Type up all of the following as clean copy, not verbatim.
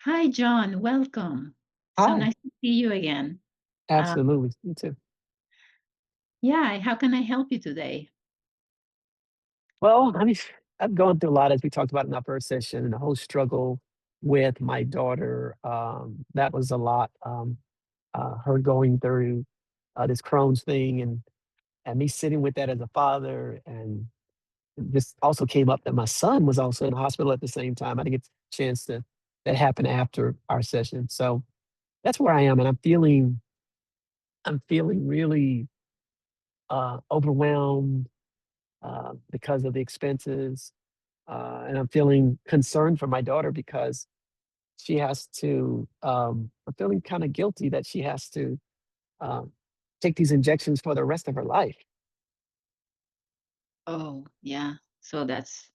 Hi, John. Welcome. So Hi, nice to see you again. Um, absolutely. Me too. yeah, how can I help you today? Well, I mean, I've gone through a lot, as we talked about in our first session, and the whole struggle with my daughter. That was a lot. Her going through this Crohn's thing, and me sitting with that as a father, and this also came up that my son was also in the hospital at the same time. I didn't get a chance to that happened after our session, so that's where I am, and I'm feeling really overwhelmed because of the expenses. And I'm feeling concerned for my daughter because she has to, I'm feeling kind of guilty that she has to um, take these injections for the rest of her life. Oh, yeah. So that's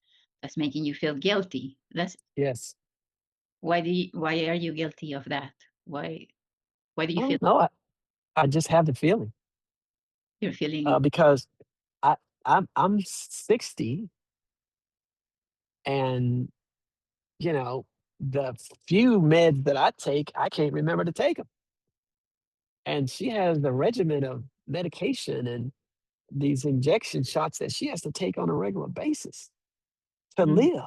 making you feel guilty. That's Yes. why are you guilty of that? Why do you feel Oh, no, I just have the feeling you're feeling because I, I'm 60 and, you know, the few meds that I take, I can't remember to take them. And she has the regimen of medication and these injection shots that she has to take on a regular basis to mm, live.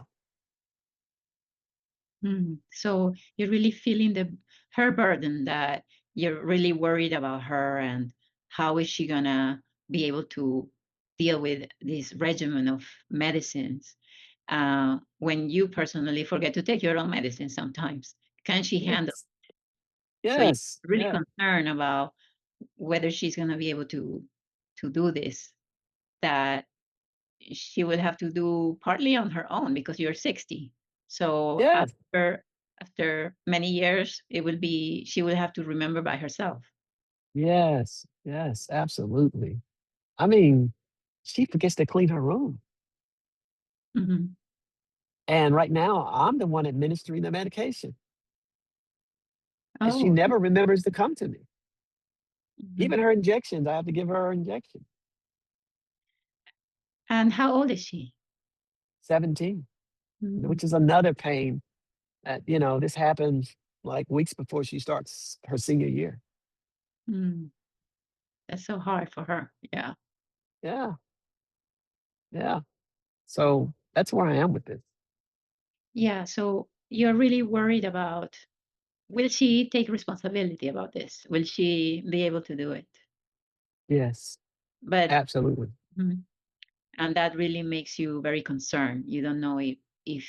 so you're really feeling the her burden that you're really worried about her and how is she gonna be able to deal with this regimen of medicines when you personally forget to take your own medicine sometimes. Can she handle? Yes. So you're Yes. really Yeah. concerned about whether she's going to be able to do this. That she will have to do partly on her own because you're 60. So Yes. after many years, it will be she will have to remember by herself. Yes. Yes. Absolutely. I mean, she forgets to clean her room. Mhm. And right now, I'm the one administering the medication. And she Oh, never remembers to come to me. Even mhm. her injections, I have to give her injection. And how old is she? 17, Mm, which is another pain. This happens like weeks before she starts her senior year. mm. That's so hard for her. Yeah. Yeah. Yeah. So that's where I am with this. Yeah. So you're really worried about will she take responsibility about this? Will she be able to do it? Yes. But Absolutely. mhm. And that really makes you very concerned. You don't know if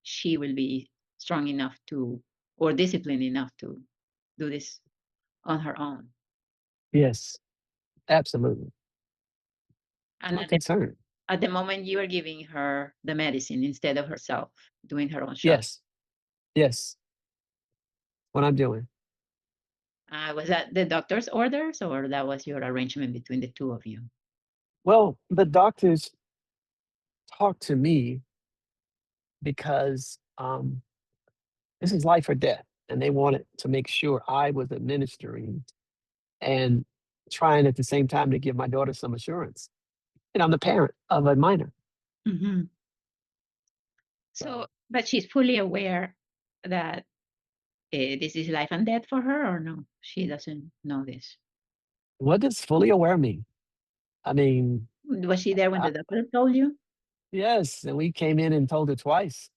she will be strong enough to or disciplined enough to do this on her own. Yes. Absolutely. And My concern. at the moment, you are giving her the medicine instead of herself doing her own shot. Yes. Yes. What I'm doing. Was that the doctor's orders, or that was your arrangement between the two of you? Well, the doctors talked to me because this is life or death, and they wanted to make sure I was administering and trying at the same time to give my daughter some assurance. And I'm the parent of a minor. Hmm. So, So but she's fully aware that this is life and death for her, or no? She doesn't know this. what does fully aware mean? I mean, Was she there when uh, the doctor told you? yes, and we came in and told her twice.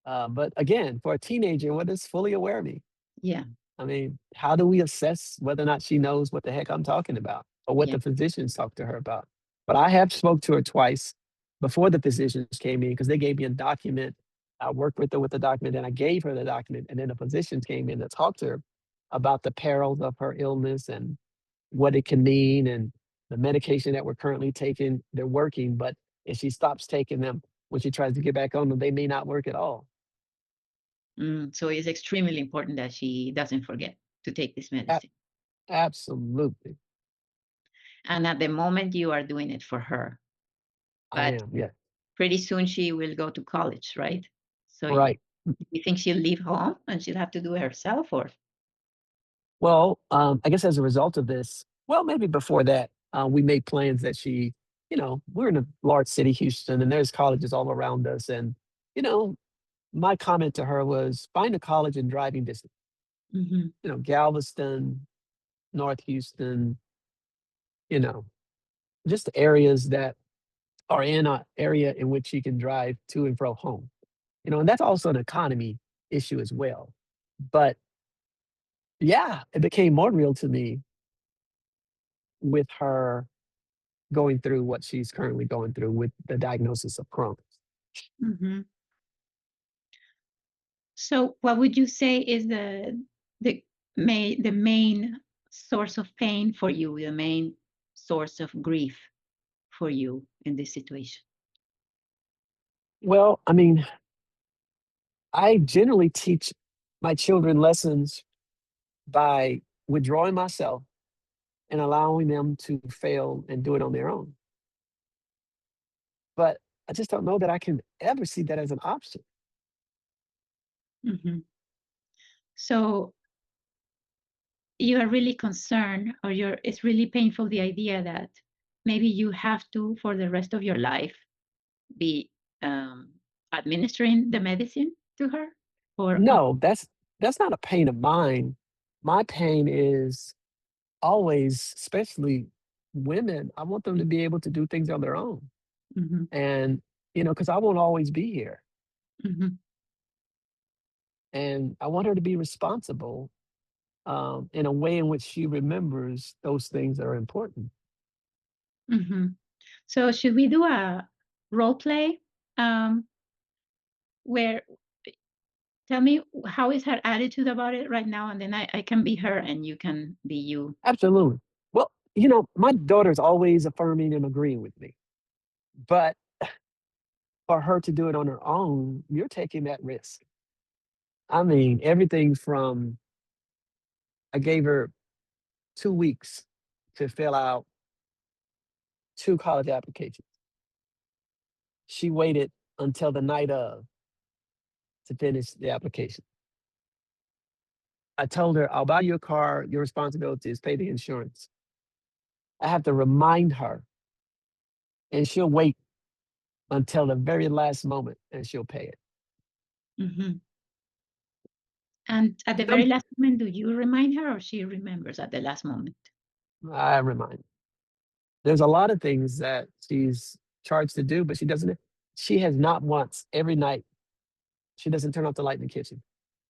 But again, for a teenager, what does fully aware mean? Yeah, I mean, how do we assess whether or not she knows what the heck I'm talking about or what yeah. the physicians talk to her about? But I have spoke to her twice before the physicians came in because they gave me a document. I worked with her with the document, and I gave her the document, and then the physicians came in to talk to her about the perils of her illness and what it can mean and the medication that we're currently taking. They're working, but if she stops taking them, when she tries to get back on them, they may not work at all. So it's extremely important that she doesn't forget to take this A- medicine. Absolutely, And at the moment, you are doing it for her, I but am. Yeah, pretty soon she will go to college, right? So right. you think she'll leave home and she'll have to do it herself, or Well, I guess as a result of this, well, maybe before that, we made plans that we're in a large city, Houston, and there's colleges all around us. And, you know, my comment to her was find a college in driving distance, Mhm. Galveston, North Houston, you know, just areas that are in an area in which you can drive to and fro home. And that's also an economy issue as well. But yeah, it became more real to me with her going through what she's currently going through with the diagnosis of Crohn's. Mhm. So, what would you say is the the main source of pain for you, the main source of grief for you in this situation? Well, I mean, I generally teach my children lessons by withdrawing myself and allowing them to fail and do it on their own. But I just don't know that I can ever see that as an option. Mhm. So, you are really concerned, or it's really painful, the idea that maybe you have to, for the rest of your life, be um, administering the medicine to her, or No, that's not a pain of mine. My pain is always, especially women, I want them to be able to do things on their own. Mhm, And, because I won't always be here. mhm, And I want her to be responsible in a way in which she remembers those things that are important. mhm. So should we do a role play, um, where tell me how is her attitude about it right now, and then I can be her and you can be you. Absolutely. Well, my daughter's always affirming and agreeing with me. But for her to do it on her own, you're taking that risk. I mean, everything from I gave her 2 weeks to fill out 2 college applications. She waited until the night of to finish the application. I told her, "I'll buy you a car. Your responsibility is pay the insurance." I have to remind her, and she'll wait until the very last moment, and she'll pay it. Mhm. And at the very Some last moment, do you remind her, or she remembers at the last moment? I remind. There's a lot of things that she's charged to do, but she has not once every night, she doesn't turn off the light in the kitchen.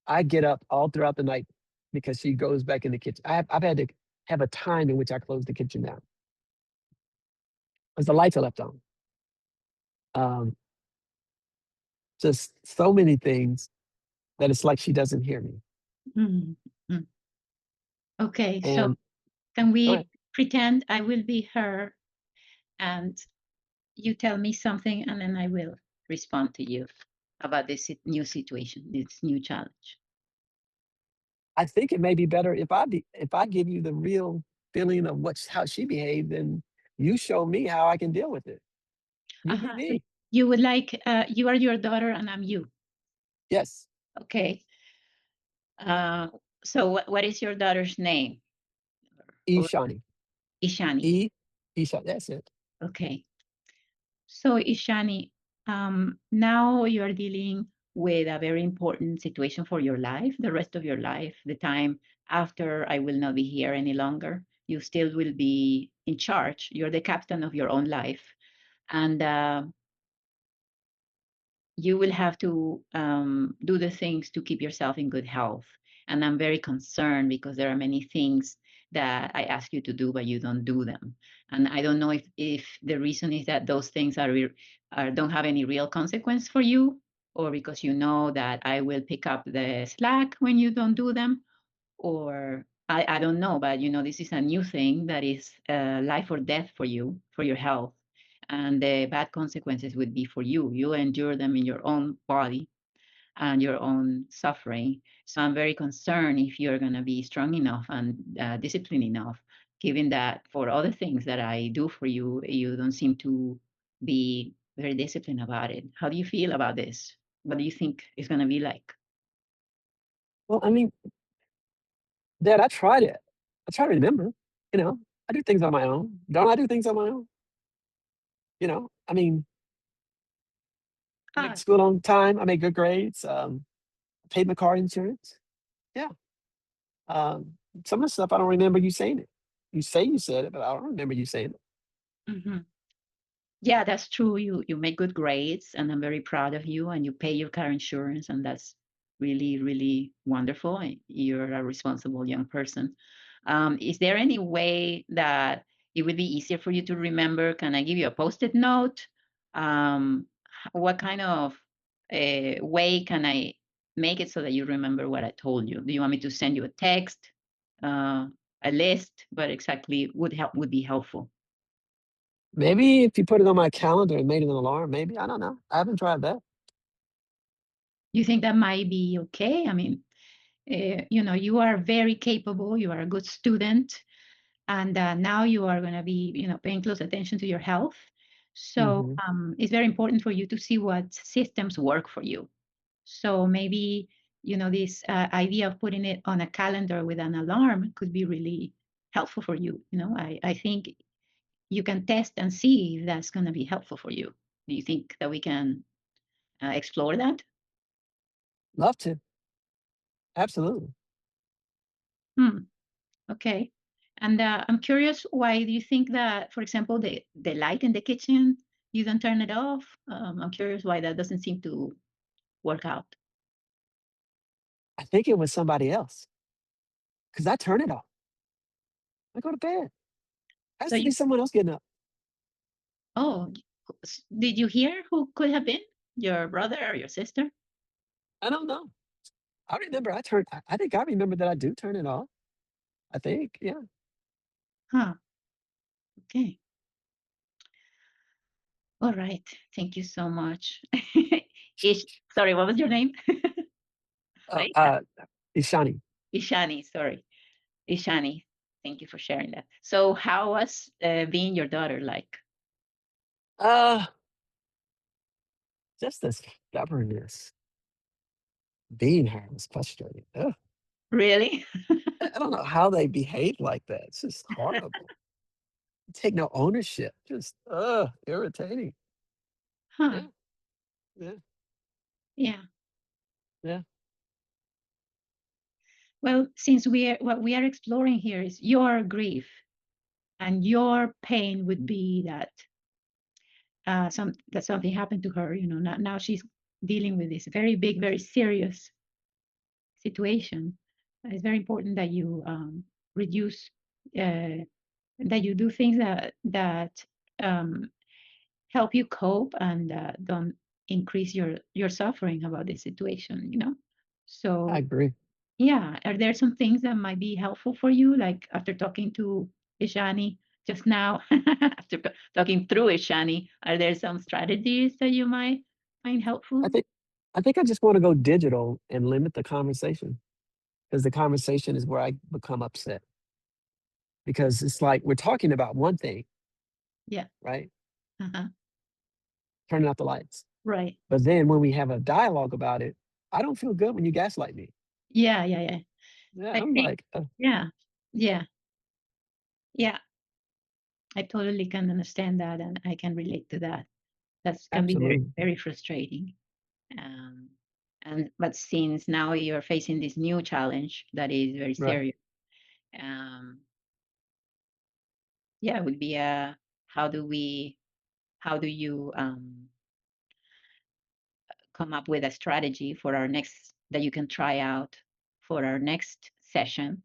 I get up all throughout the night because she goes back in the kitchen. I've had to have a time in which I close the kitchen down because the lights are left on. Um, just so many things that it's like she doesn't hear me. Mhm, mm. Okay, so And can go ahead. we pretend I will be her, and you tell me something, and then I will respond to you about this new situation, this new challenge. I think it may be better if I give you the real feeling of how she behaved, and you show me how I can deal with it. You be So me. you would like, you are your daughter and I'm you. Yes. Okay. Uh, so what is your daughter's name? Or Ishani. Ishani. E Ishani. That's it. Okay. So Ishani, now you are dealing with a very important situation for your life, the rest of your life, the time after I will not be here any longer. You still will be in charge. You're the captain of your own life. And you will have to do the things to keep yourself in good health. And I'm very concerned because there are many things that I ask you to do, but you don't do them. And I don't know if the reason is that those things don't have any real consequence for you, or because you know that I will pick up the slack when you don't do them, or I don't know, but this is a new thing that is life or death for you, for your health. And the bad consequences would be for you. You endure them in your own body and your own suffering. So I'm very concerned if you're going to be strong enough and disciplined enough, given that for other things that I do for you, you don't seem to be very disciplined about it. How do you feel about this? What do you think it's going to be like? Well, I mean, Dad, I tried it. I try to remember. You know, I do things on my own. Don't I do things on my own? I mean, I make Ah, school on time. I make good grades. Paid my car insurance. Yeah. Um, some of the stuff I don't remember you saying it. You say you said it, but I don't remember you saying it. mhm. Yeah, that's true. You make good grades, and I'm very proud of you. And you pay your car insurance, and that's really, really wonderful. You're a responsible young person. Is there any way that it would be easier for you to remember? Can I give you a post-it note? What kind of way can I make it so that you remember what I told you? Do you want me to send you a text, uh, a list? What exactly would be helpful? Maybe if you put it on my calendar and made it an alarm, maybe. I don't know. I haven't tried that. You think that might be okay? I mean, you are very capable. You are a good student, and now you are going to be, paying close attention to your health. So Hmm. it's very important for you to see what systems work for you. So maybe, this idea of putting it on a calendar with an alarm could be really helpful for you. I think you can test and see if that's going to be helpful for you. Do you think that we can explore that? Love to. Absolutely. Hmm. Okay. And I'm curious, why do you think that, for example, the light in the kitchen, you don't turn it off? I'm curious why that doesn't seem to work out. I think it was somebody else because I turn it off. I go to bed. Has So to be someone else getting up. oh, did you hear who could have been? Your brother or your sister? I don't know. I remember I think I remember that I do turn it off. I think, yeah. Huh. Okay. All right. Thank you so much. Ish, sorry, what was your name? Uh, Aisha. uh, Ishani. Ishani, sorry. Ishani. Thank you for sharing that. So, how was being your daughter like? Uh, just the stubbornness. Being her was frustrating. Ugh. Really? I don't know how they behave like that. It's just horrible. Take no ownership. Just irritating. Huh. Yeah, yeah, Yeah. yeah. Well, since what we are exploring here is your grief, and your pain would be that something happened to her. Now she's dealing with this very big, very serious situation. It's very important that you reduce, uh, that you do things that um, help you cope, and don't increase your suffering about this situation. I So agree. yeah, are there some things that might be helpful for you, like after talking to Ishani just now, after talking through Ishani, are there some strategies that you might find I helpful? think I think I just want to go digital and limit the conversation because the conversation is where I become upset because it's like we're talking about one thing, Yeah. right? Uh-huh. Turning out the lights. Right. But then when we have a dialogue about it, I don't feel good when you gaslight me. Yeah, yeah, yeah. Yeah, I I'm think, like, yeah, yeah, yeah. I totally can understand that, and I can relate to that. That can be very, absolutely. very frustrating. Um, and but since now you're facing this new challenge that is very Right. serious, um, yeah, it would be a how do we how do you come up with a strategy for our next that you can try out for our next session?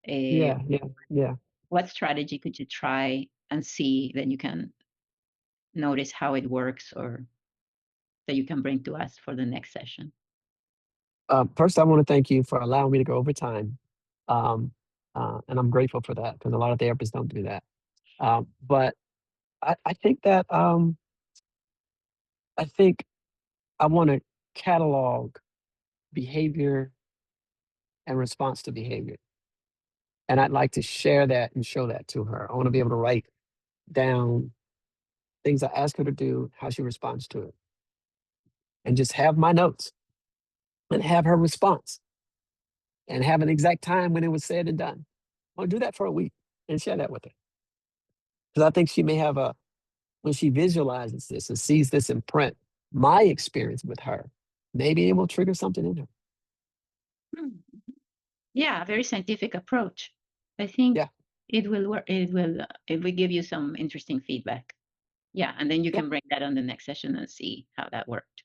Uh, Yeah, yeah, yeah. what strategy could you try and see that you can notice how it works, or that you can bring to us for the next session? First, I want to thank you for allowing me to go over time. Um, and I'm grateful for that because a lot of therapists don't do that. But I think that I think I want to catalog behavior and response to behavior. And I'd like to share that and show that to her. I want to be able to write down things I ask her to do, how she responds to it, and just have my notes and have her response and have an exact time when it was said and done. I'll do that for a week and share that with her. Because I think she may have when she visualizes this and sees this in print, my experience with her, maybe it will trigger something in her. Hmm. Yeah, very scientific approach. I think Yeah, it will work. It will give you some interesting feedback. Yeah, and then you yeah, can bring that on the next session and see how that worked.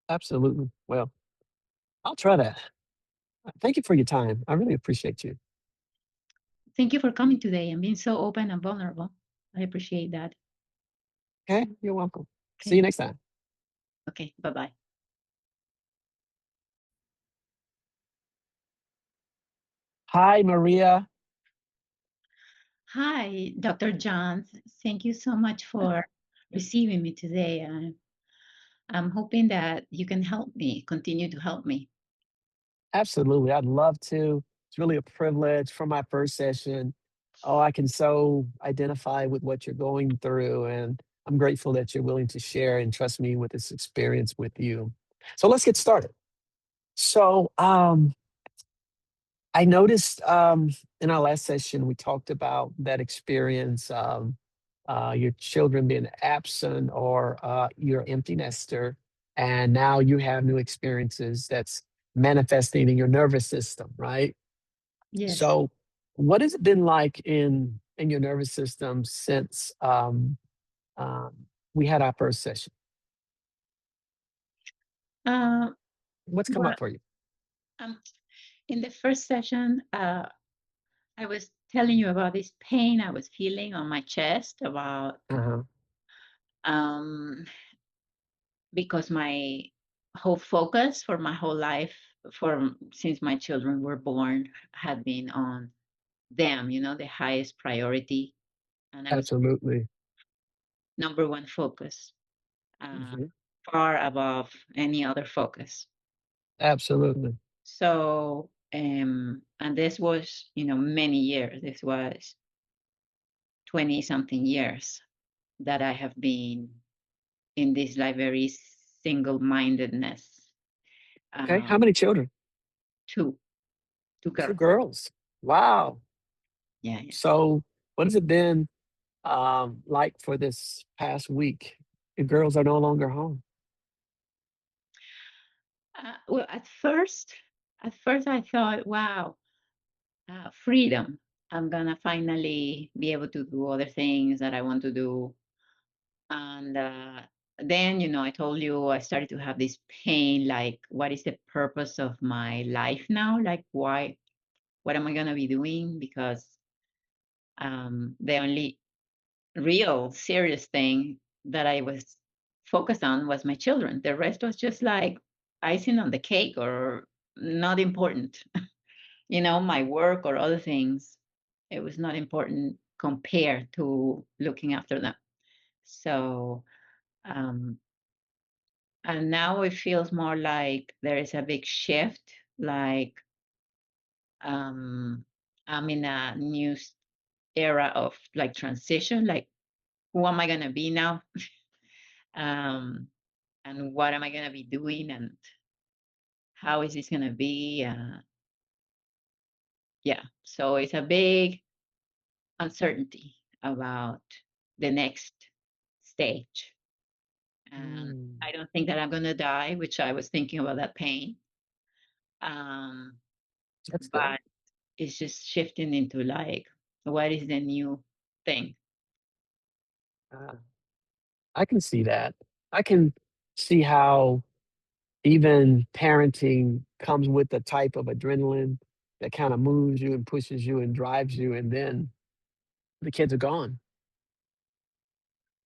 absolutely. Well, I'll try that. Thank you for your time. I really appreciate you. Thank you for coming today and being so open and vulnerable. I appreciate that. Okay, you're welcome. See you Okay. next time. Okay. Bye bye. Hi, Maria. Hi, Dr. John. Thank you so much for receiving me today. I'm hoping that you can help me, continue to help me. Absolutely. I'd love to. It's really a privilege for my first session. Oh, I can so identify with what you're going through. And I'm grateful that you're willing to share and trust me with this experience with you. So let's get started. So, I noticed in our last session, we talked about that experience, your children being absent or you're empty nester. And now you have new experiences that's manifesting in your nervous system, right? Yes. So, what has it been like in your nervous system since we had our first session? Uh, What's come well, up for you? um, in the first session, I was telling you about this pain I was feeling on my chest about Uh-huh. um, because my whole focus for my whole life, for since my children were born, had been on them. The highest priority, and I was Absolutely. number one focus, uh, Mhm. far above any other focus. Absolutely. So, and this was, many years. This was 20 something years that I have been in this like very single mindedness. Okay. How Um, many children? two, two Two girls. girls. Wow. Yeah, yeah. So, what has it been like for this past week? The girls are no longer home. Well, at first I thought, wow, freedom. I'm gonna finally be able to do other things that I want to do. And then, I told you I started to have this pain. Like, what is the purpose of my life now? Like, why? What am I gonna be doing? Because the only real serious thing that I was focused on was my children. The rest was just like icing on the cake or not important. My work or other things, it was not important compared to looking after them. So, um, and now it feels more like there is a big shift, like um, I'm in a new era of like transition, like who am I going to be now? um, and what am I going to be doing? And how is this going to be? Yeah. So it's a big uncertainty about the next stage. And Mm, I don't think that I'm going to die, which I was thinking about that pain. Um, that's good. but it's just shifting into like, what is the new thing? Uh, I can see that. I can see how even parenting comes with a type of adrenaline that kind of moves you and pushes you and drives you, and then the kids are gone,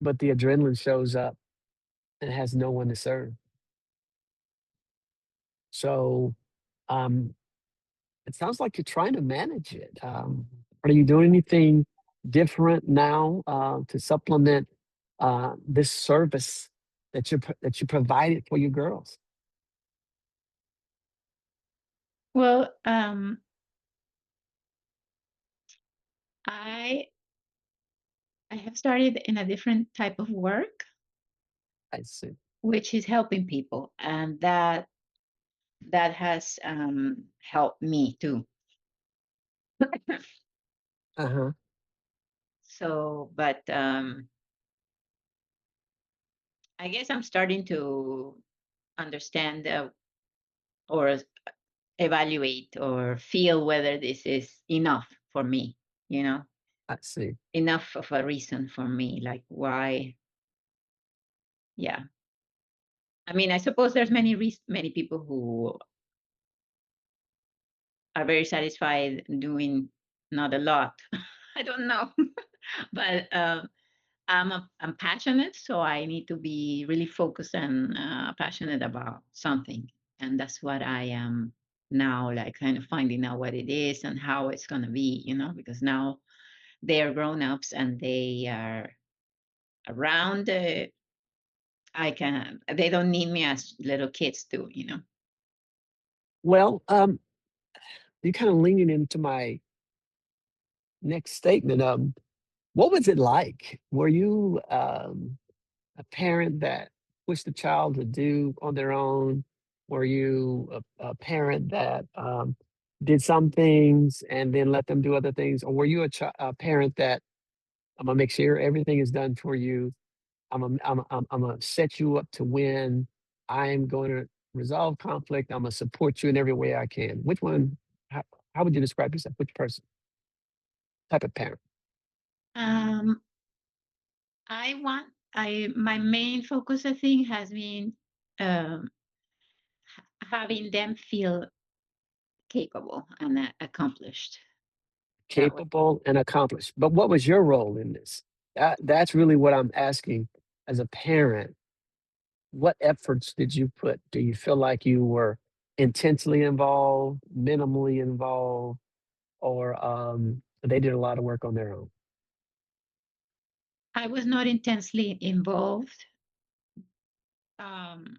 but the adrenaline shows up and has no one to serve. So, um, it sounds like you're trying to manage it. Are you doing anything different now to supplement this service that you provided for your girls? Well, I I have started in a different type of work, I see. which is helping people, and that has helped me too. Uh huh. So, but I guess I'm starting to understand or evaluate or feel whether this is enough for me, you know, I see. enough of a reason for me. Like why? Yeah. I mean, I suppose there's many people who are very satisfied doing not a lot. I don't know, but I'm passionate, so I need to be really focused and passionate about something, and that's what I am now. Like kind of finding out what it is and how it's gonna be, because now they are grown ups and they are around. I can. They don't need me as little kids do. Well, you're kind of leaning into my next statement. What was it like? Were you a parent that pushed the child to do on their own? Were you a parent that did some things and then let them do other things? Or were you a parent that I'm gonna make sure everything is done for you? I'm gonna set you up to win. I'm going to resolve conflict. I'm gonna support you in every way I can. Which one? How, how would you describe yourself? Which person? Type of parent? Um, my main focus, I think, has been um, having them feel capable and accomplished. That way. Capable and accomplished. But what was your role in this? That's really what I'm asking as a parent. What efforts did you put? Do you feel like you were intensely involved, minimally involved, or they did a lot of work on their own? I was not intensely involved. Um,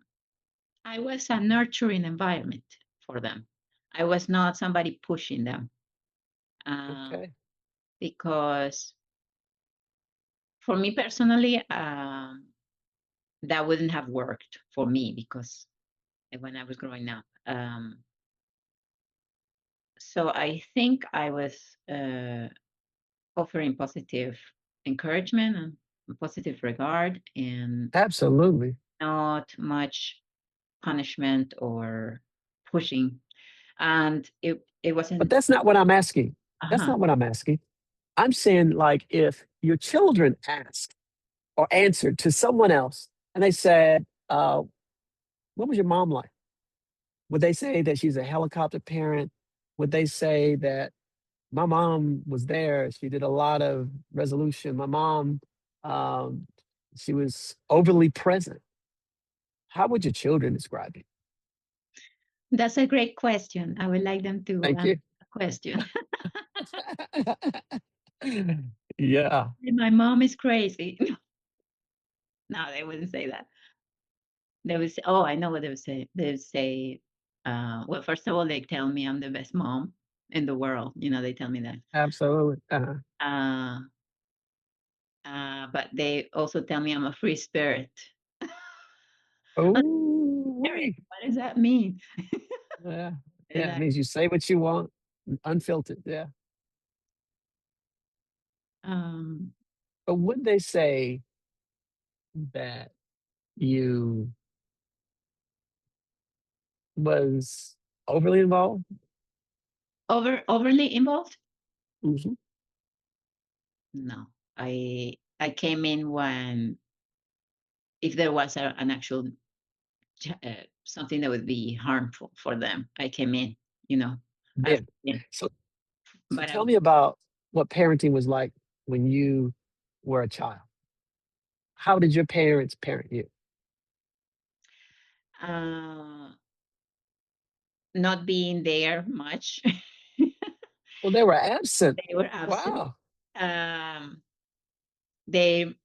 I was a nurturing environment for them. I was not somebody pushing them Okay, because for me personally, that wouldn't have worked for me because when I was growing up. So I think I was offering positive encouragement and positive regard and absolutely. not much punishment or pushing. And it But wasn't. that's not what I'm asking. That's Uh-huh. not what I'm asking. I'm saying, like, if your children asked or answered to someone else and they said, what was your mom like? Would they say that she's a helicopter parent? Would they say that my mom was there? She did a lot of resolution. My mom, um, she was overly present. How would your children describe it? That's a great question. I would like them to Thank answer you. the question. Yeah, My mom is crazy. No, they wouldn't say that. They would say, oh, I know what they would say. They would say, well, first of all, they tell me I'm the best mom in the world. They tell me that. absolutely. Uh, but they also tell me I'm a free spirit. A Oh, spirit? wait. What does that mean? Yeah, They're yeah. It like, means you say what you want, unfiltered. Yeah. um, But would they say that you was overly involved? overly involved? Mhm. No. I came in when if there was an actual something that would be harmful for them, I came in. You know, I Then, in, so so but tell me about what parenting was like when you were a child. How did your parents parent you? uh, not being there much. Well, they were absent. They were absent. Wow. Um, they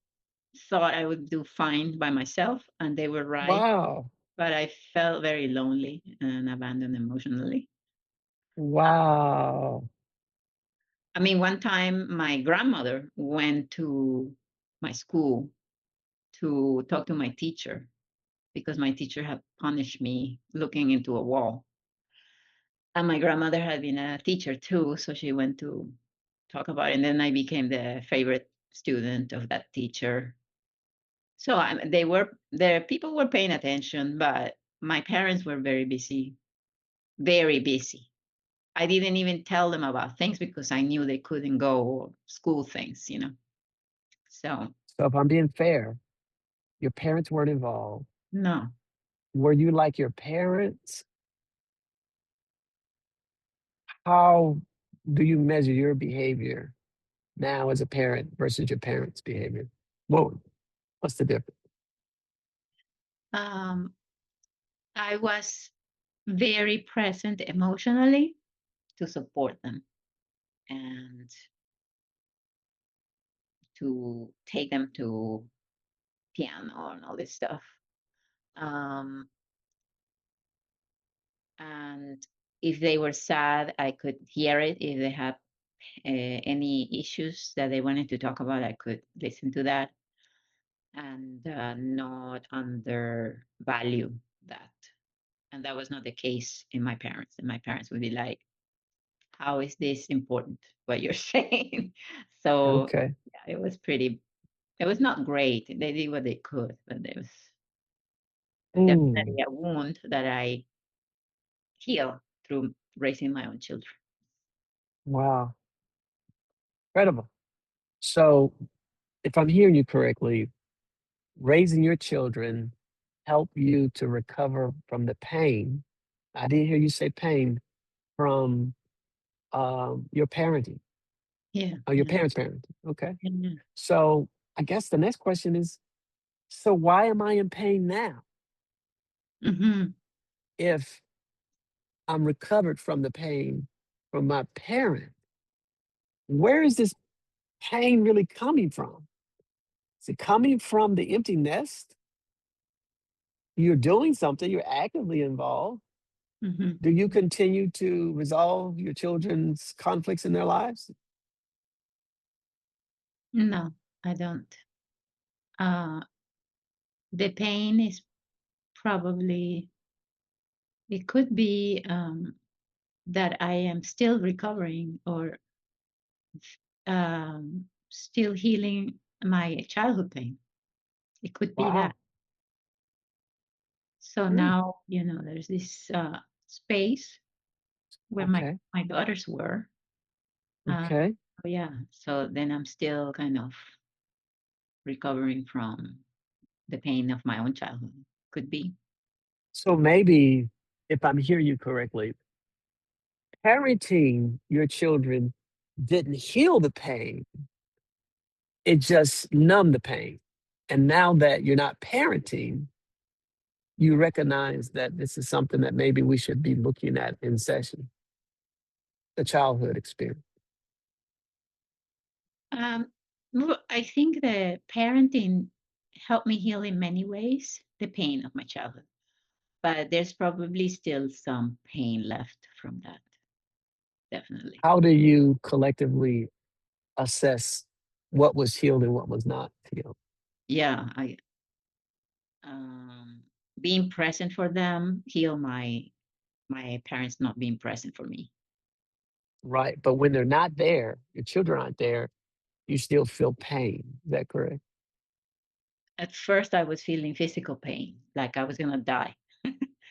thought I would do fine by myself, and they were right. Wow. But I felt very lonely and abandoned emotionally. Wow. I mean, one time my grandmother went to my school to talk to my teacher because my teacher had punished me looking into a wall. And my grandmother had been a teacher too, so she went to talk about it. And then I became the favorite student of that teacher. So they were the people were paying attention, but my parents were very busy, very busy. I didn't even tell them about things because I knew they couldn't go or school things, you know. So So if I'm being fair, your parents weren't involved. no. Were you like your parents? How do you measure your behavior now as a parent versus your parents' behavior? What what's the difference? Um, I was very present emotionally to support them and to take them to piano and all this stuff. Um, and if they were sad, I could hear it. If they had any issues that they wanted to talk about, I could listen to that and not undervalue that. And that was not the case in my parents. And my parents would be like, how is this important, what you're saying? So Okay. yeah, it was not great. They did what they could, but it was Mm, definitely a wound that I heal through raising my own children. wow. Incredible. So if I'm hearing you correctly, raising your children help you to recover from the pain. I didn't hear you say pain from your parenting Yeah, or your yeah, parents' parenting. Okay. yeah. So I guess the next question is, so why am I in pain now? Hmm. If I'm recovered from the pain from my parent, where is this pain really coming from? Is it coming from the empty nest? You're doing something, you're actively involved. Hmm. Do you continue to resolve your children's conflicts in their lives? No, I don't. Uh, the pain is probably, it could be that I am still recovering or still healing my childhood pain. It could be that. Wow. So Mm, now, you know, there's this space where okay. my daughters were. Uh, Okay. yeah. So then I'm still kind of recovering from the pain of my own childhood. Could be. So maybe if I'm hearing you correctly, parenting your children didn't heal the pain, it just numbed the pain. And now that you're not parenting, you recognize that this is something that maybe we should be looking at in session, the childhood experience. I think the parenting helped me heal in many ways the pain of my childhood, but there's probably still some pain left from that. Definitely. How do you collectively assess what was healed and what was not healed? Yeah. Um, Being present for them heal my parents not being present for me. Right. But when they're not there, your children aren't there, you still feel pain. Is that correct? At first, I was feeling physical pain, like I was gonna die.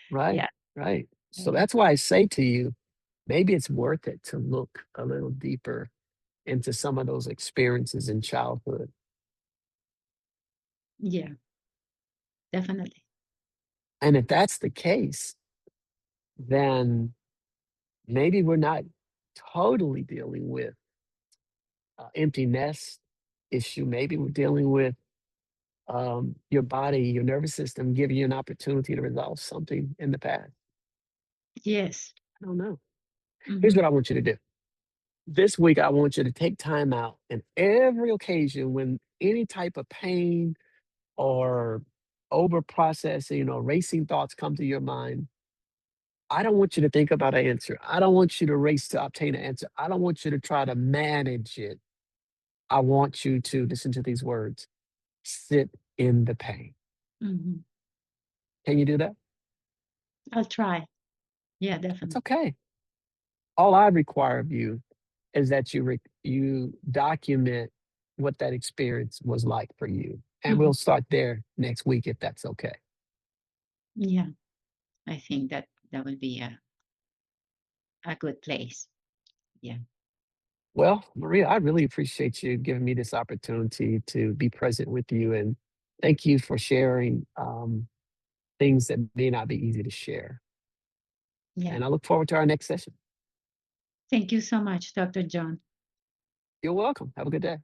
Right. Yeah. Right. So Yeah. that's why I say to you, maybe it's worth it to look a little deeper into some of those experiences in childhood. Yeah, definitely. And if that's the case, then maybe we're not totally dealing with empty nest issue. Maybe we're dealing with your body, your nervous system giving you an opportunity to resolve something in the past. Yes. I don't know. Here's what Hmm. I want you to do. This week, I want you to take time out and every occasion when any type of pain or over processing or racing thoughts come to your mind, I don't want you to think about an answer. I don't want you to race to obtain an answer. I don't want you to try to manage it. I want you to listen to these words, sit in the pain. Hmm. Can you do that? I'll try. Yeah, That's definitely. okay. All I require of you is that you document what that experience was like for you. and we'll Mhm. start there next week if that's okay. Yeah, I think that that would be a good place. Yeah. Well, Maria, I really appreciate you giving me this opportunity to be present with you, and thank you for sharing things that may not be easy to share. Yeah. And I look forward to our next session. Thank you so much, Dr. John. You're welcome. Have a good day.